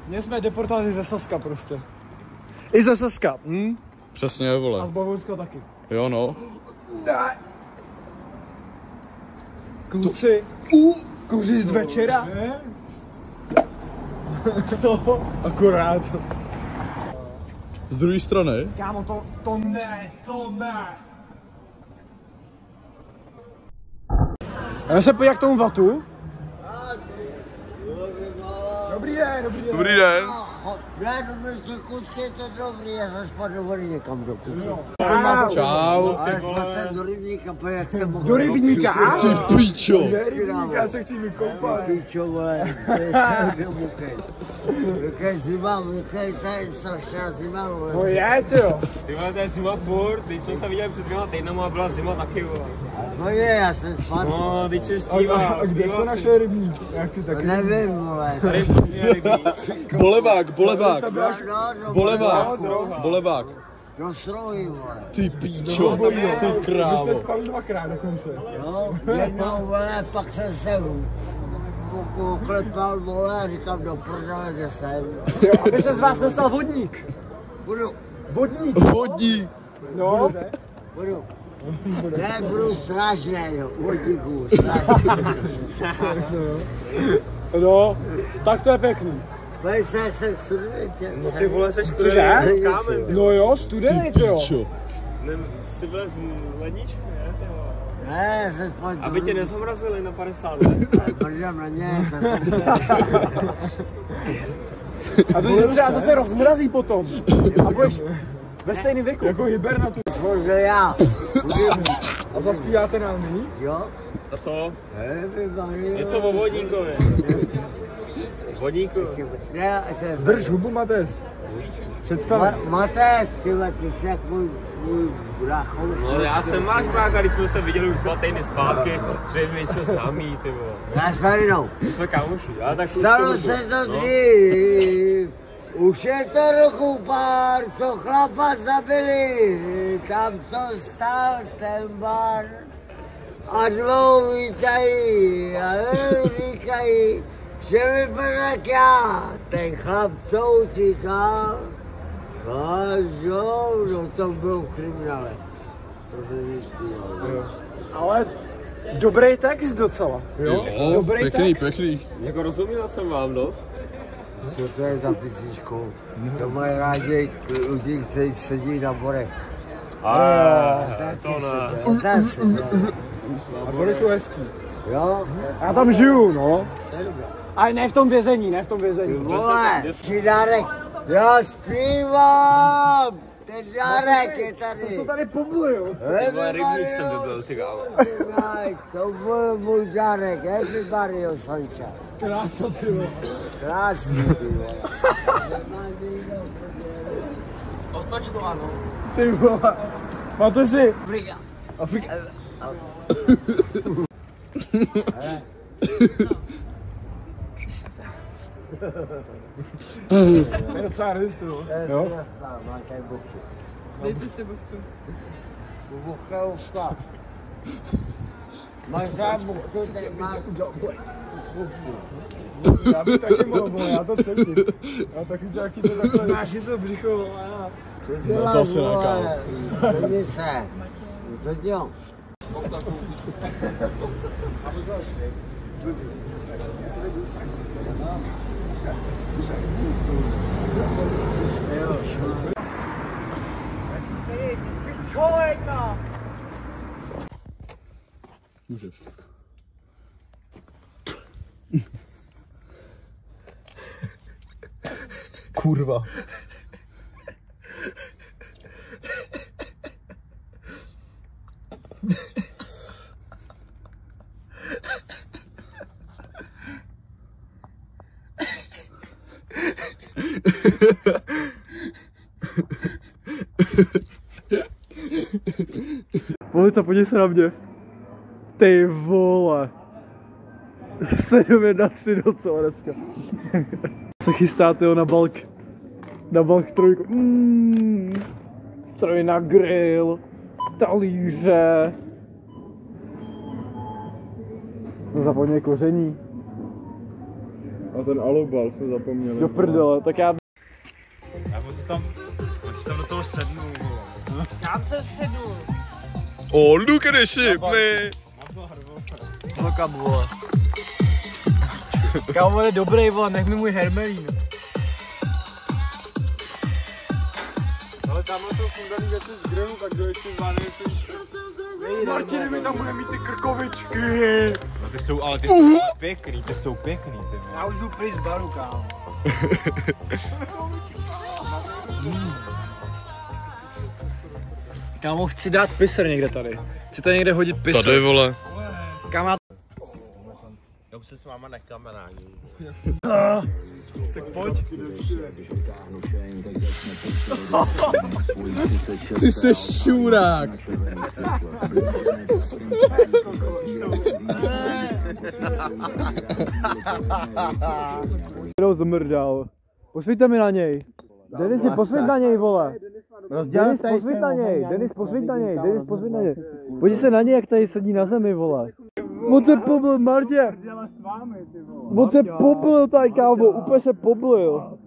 My jsme deportáti ze Saska prostě. I ze Saska. Přesně, vole. A z Bavorska taky. Jo, no. Ne. Kluci, kuřit večera? Ne? No, akorát. Z druhé strany? Kámo, to ne. Já se podívám k tomu vatu. Dobrý den. Dobrý den. Ne, dobrý, kluci, to dobrý, já jsem spadl vody někam do kuchy. Čau. Ale jsme do rybníka, jak jsem mohl. Do rybníka? Ty píčo. Do rybníka se chci vykoupat. Píčo, vole, to je mukej. Jaká zima, tady strašná zima, vole. No je, tyjo. Ty vole, to je zima furt, teď jsme se viděli před 2 týdnama a byla zima taky, vole. No je, já jsem spadl. No, teď si zpívá. A kde jste našel rybník? Já chci taky. Nevím, vole. Tady je rybník. Bolevák. Do stroji, vole. Ty píčo, ty Vy jste krávo. spali 2krát dokonce. Jo, jednou, vole, pak jsem se uklepal, vole, a říkám, do prdele, kde jsem. Jo, aby se z vás nestal vodník. Budu. Vodní. No. Budu. Ne, budu strašný, jo, vodníků, strašný. No, tak to je pěkný. Jsem student. No ty vole, seš student, kámen. No jo, student, jo. Píčo. Jsi byl z ledničky, ne? Ty vole. Ne, jsem spal do Aby tě nezomrazili na 50 let. Prdám na ně, A to tě třeba zase rozmrazí potom. A budeš ve stejném věku. Jako hibernatus. Bože, já. A zaspíváte nám nyní? Jo? A co? Nevím, Mario. Něco o vodníkovi. Vodníku. Ne, jsem... Drž hubu, Mates. Představ. Mates, ty jsi jak můj brácho. No já jsem váš brácha, když jsme se viděli už 2 týdny zpátky. Zřejmě jsme známí, ty vole. Já s Farinou. My jsme kamoši, já tak Stalo se to dřív. Už je to roku pár, co chlapa zabili. Tam, co stál ten bar. A 2 vítají a říkají, že vypadá jak já. Ten chlap, co utíkal, vážou, no to byl kriminál. To se zjistilo. Ale dobrý text docela. Jo, dobrý text. Pěkný. Jako rozuměl jsem vám dost. Co to je za písničku? To mají rádi lidi, kteří sedí na borech. To ne. A bory jsou hezký. Jo? Já tam žiju, no. Ale ne v tom vězení, Vole, dárek, já zpívám! Ten dárek je tady. To tady pobluju. Tohle rybník jsem dobil, ty kámo. To byl můj dárek, Happy Mario Sanča. Krása, ty vole. Krásný, ty vole. Označkováno. Ty vole. Máte si. Afrika. To je docela rezist, jo? Máte buchtu. Dejte si buchtu. Buchta. Máš rád buchtu, teď máš buchtu. Já bych taky mohl, vole, já to cítím. Já taky ti to takhle znáš, něco břicho, vole. Co děláš, vole? Jdi se. Co dělám? Můžeš. Kurva. Polica, podívej se na mě. Ty vole. 7-1-3 docela dneska. Se chystáte jo na balk. Na balk 3. 3 na grill. Talíře. Zapomněj koření. A ten alobal jsme zapomněli. Do prdele, tak já... Já si tam do toho sednu. Kam se sednu? Oh, look at this shit, man! No kam, vole. Kámo, je dobrý, vole, nech mi můj hermelín. Ale tamhle jsou fundaný věci z grilu, tak kdo ještě zvládne něco Martine, mi tam bude mít ty krkovičky. No ty jsou, ale ty jsou pěkný, ty jsou pěkný, ty. Já už jdu pryč z baru, kámo. Kámo, chci dát piser někde tady. Chci tady někde hodit piser. Tady, vole. Kámo, Já už se s váma nekamarádím. tak pojď. Ty seš šurák. Kdo zmrdal? Posvíťte mi na něj. Denisi, posvíť na něj, vole. Denis, posvíť na něj. Denis, posvíť na něj. Denis, posvíť na něj. Podívej se na něj, jak tady sedí na zemi, vole. Moc se poblil, Martě. Moc se poblil tady, kámo. Úplně se poblil.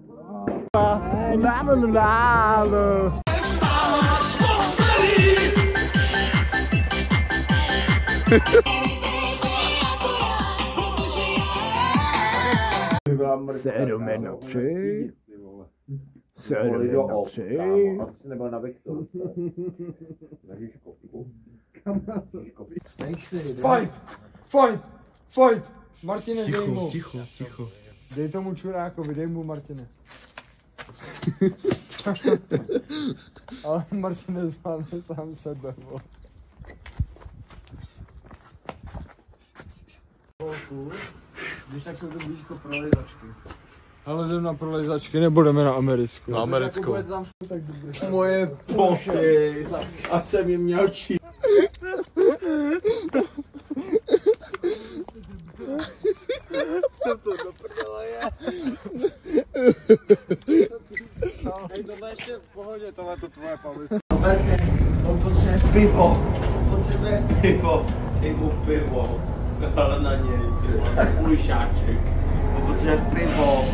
Sedm jedna tři. 7-1-3. Nebo na Viktor. Fight! Martine, dej mu. Ticho. Dej tomu čurákovi, dej mu, Martine. Ale Martine zvládne sám sebe, vole. Když tak jsou to blízko prolejzačky. Ale jdem na prolejzačky, nebudeme na americkou. Na americkou. Moje pochy, a jsem jim měl čí. Co to do prdele je? Hej, tohle ještě v pohodě, tohle to tvoje pavice. On potřebuje pivo. Dej mu pivo. Ale na něj, půl šáček. On potřebuje pivo.